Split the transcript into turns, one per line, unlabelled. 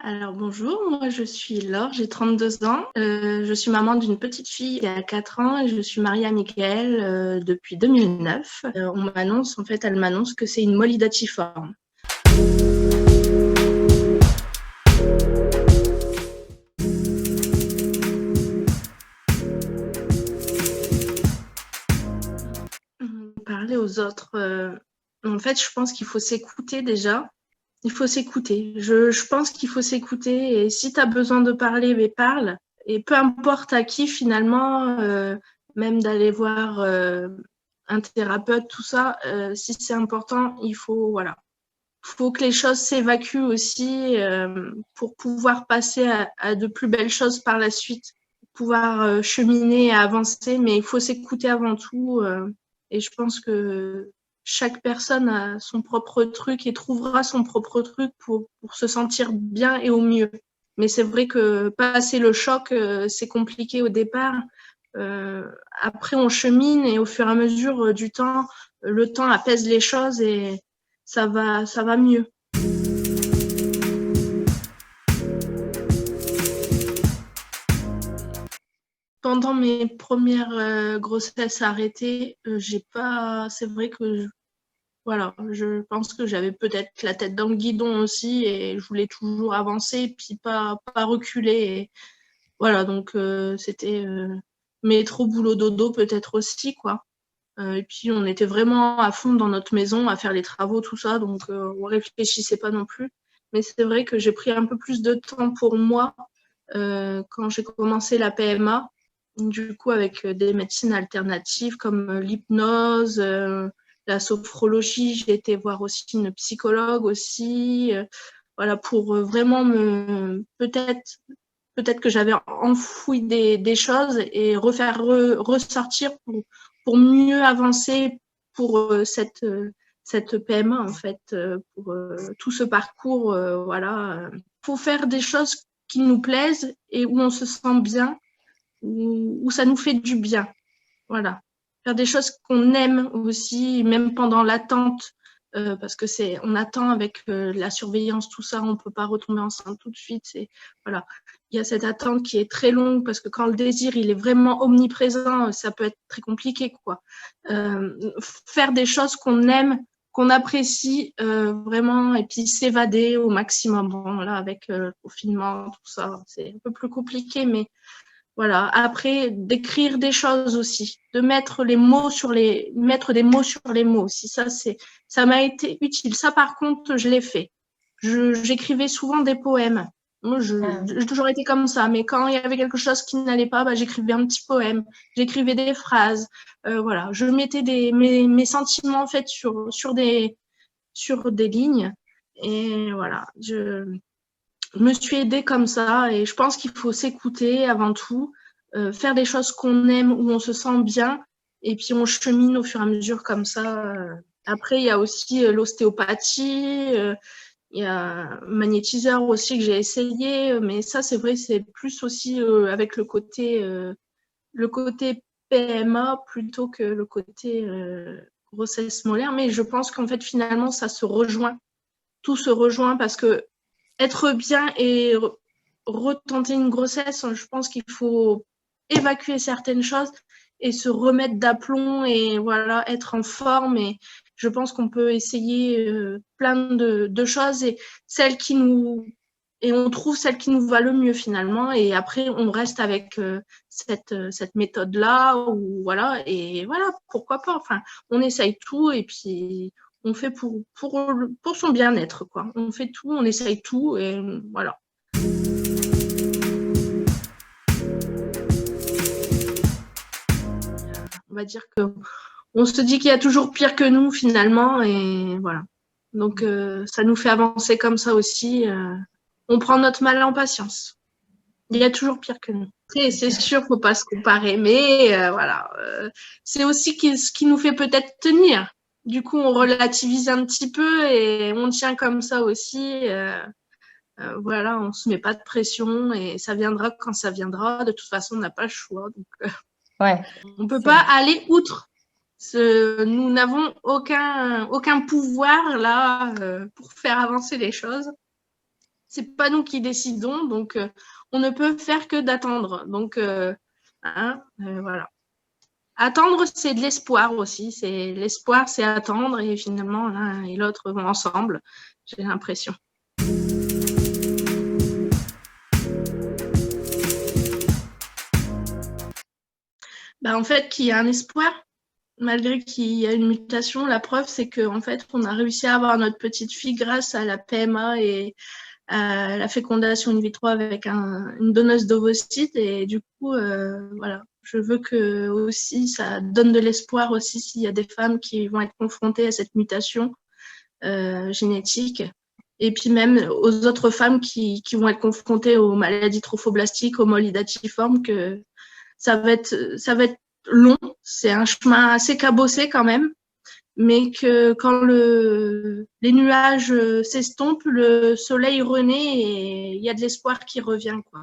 Alors bonjour, moi je suis Laure, j'ai 32 ans. Je suis maman d'une petite fille qui a 4 ans et je suis mariée à Michael depuis 2009. Elle m'annonce que c'est une molydatiforme. Parler aux autres, en fait je pense qu'il faut s'écouter déjà. Il faut s'écouter. Je pense qu'il faut s'écouter et si tu as besoin de parler, mais parle. Et peu importe à qui finalement, même d'aller voir un thérapeute, tout ça, si c'est important, faut que les choses s'évacuent aussi pour pouvoir passer à de plus belles choses par la suite, pouvoir cheminer et avancer, mais il faut s'écouter avant tout. Et je pense que chaque personne a son propre truc et trouvera son propre truc pour se sentir bien et au mieux. Mais c'est vrai que passer le choc, c'est compliqué au départ. Euh, Après, on chemine et au fur et à mesure du temps, le temps apaise les choses et ça va mieux. Pendant mes premières grossesses arrêtées, j'ai pas. C'est vrai que voilà, je pense que j'avais peut-être la tête dans le guidon aussi et je voulais toujours avancer puis pas reculer. Et voilà, donc c'était métro boulot dodo peut-être aussi quoi. Et puis on était vraiment à fond dans notre maison à faire les travaux tout ça, donc on réfléchissait pas non plus. Mais c'est vrai que j'ai pris un peu plus de temps pour moi quand j'ai commencé la PMA, du coup avec des médecines alternatives comme l'hypnose, la sophrologie, j'ai été voir aussi une psychologue aussi, voilà, pour vraiment peut-être que j'avais enfoui des choses et ressortir pour mieux avancer pour cette PMA en fait, pour tout ce parcours, voilà. Faut faire des choses qui nous plaisent et où on se sent bien, où ça nous fait du bien. Voilà. Faire des choses qu'on aime aussi, même pendant l'attente, parce que on attend avec la surveillance, tout ça, on ne peut pas retomber enceinte tout de suite. Voilà. Il y a cette attente qui est très longue parce que quand le désir il est vraiment omniprésent, ça peut être très compliqué, quoi. Faire des choses qu'on aime, qu'on apprécie vraiment, et puis s'évader au maximum. Bon, là, avec le confinement, tout ça, c'est un peu plus compliqué, mais voilà. Après, d'écrire des choses aussi, de mettre mettre des mots sur les mots aussi. Ça m'a été utile. Ça, par contre, je l'ai fait. J'écrivais souvent des poèmes. Moi, j'ai toujours été comme ça. Mais quand il y avait quelque chose qui n'allait pas, bah, j'écrivais un petit poème. J'écrivais des phrases. Voilà. Je mettais mes sentiments, en fait, sur des lignes. Et voilà. Je me suis aidée comme ça et je pense qu'il faut s'écouter avant tout, faire des choses qu'on aime, où on se sent bien et puis on chemine au fur et à mesure comme ça. Après, il y a aussi l'ostéopathie, il y a un magnétiseur aussi que j'ai essayé, mais ça, c'est vrai, c'est plus aussi avec le côté PMA plutôt que le côté grossesse molaire. Mais je pense qu'en fait, finalement, ça se rejoint. Tout se rejoint parce que être bien et retenter une grossesse, je pense qu'il faut évacuer certaines choses et se remettre d'aplomb et voilà, être en forme. Et je pense qu'on peut essayer plein de choses et celle qui nous et on trouve celle qui nous va le mieux finalement. Et après, on reste avec cette méthode-là ou voilà. Et voilà, pourquoi pas. Enfin, on essaye tout et puis on fait pour son bien-être, quoi. On fait tout, on essaye tout et voilà. On va dire que on se dit qu'il y a toujours pire que nous finalement et voilà. Donc ça nous fait avancer comme ça aussi. On prend notre mal en patience. Il y a toujours pire que nous. Et c'est sûr, faut pas se comparer, mais voilà, c'est aussi ce qui nous fait peut-être tenir. Du coup, on relativise un petit peu et on tient comme ça aussi. Voilà, on se met pas de pression et ça viendra quand ça viendra. De toute façon, on n'a pas le choix. Donc,
Ouais,
on peut
c'est
pas
vrai.
aller outre. Nous n'avons aucun pouvoir là pour faire avancer les choses. c'est pas nous qui décidons, donc on ne peut faire que d'attendre. Donc voilà. Attendre, c'est de l'espoir aussi. C'est l'espoir, c'est attendre, et finalement l'un et l'autre vont ensemble. J'ai l'impression. En fait, qu'il y a un espoir, malgré qu'il y a une mutation. La preuve, c'est qu'en fait, on a réussi à avoir notre petite fille grâce à la PMA et à la fécondation in vitro avec une donneuse d'ovocytes. Et du coup, voilà, je veux que aussi ça donne de l'espoir aussi s'il y a des femmes qui vont être confrontées à cette mutation génétique. Et puis même aux autres femmes qui vont être confrontées aux maladies trophoblastiques, aux molydatiformes, que ça va être long. C'est un chemin assez cabossé quand même, mais que quand les nuages s'estompent, le soleil renaît et il y a de l'espoir qui revient, quoi.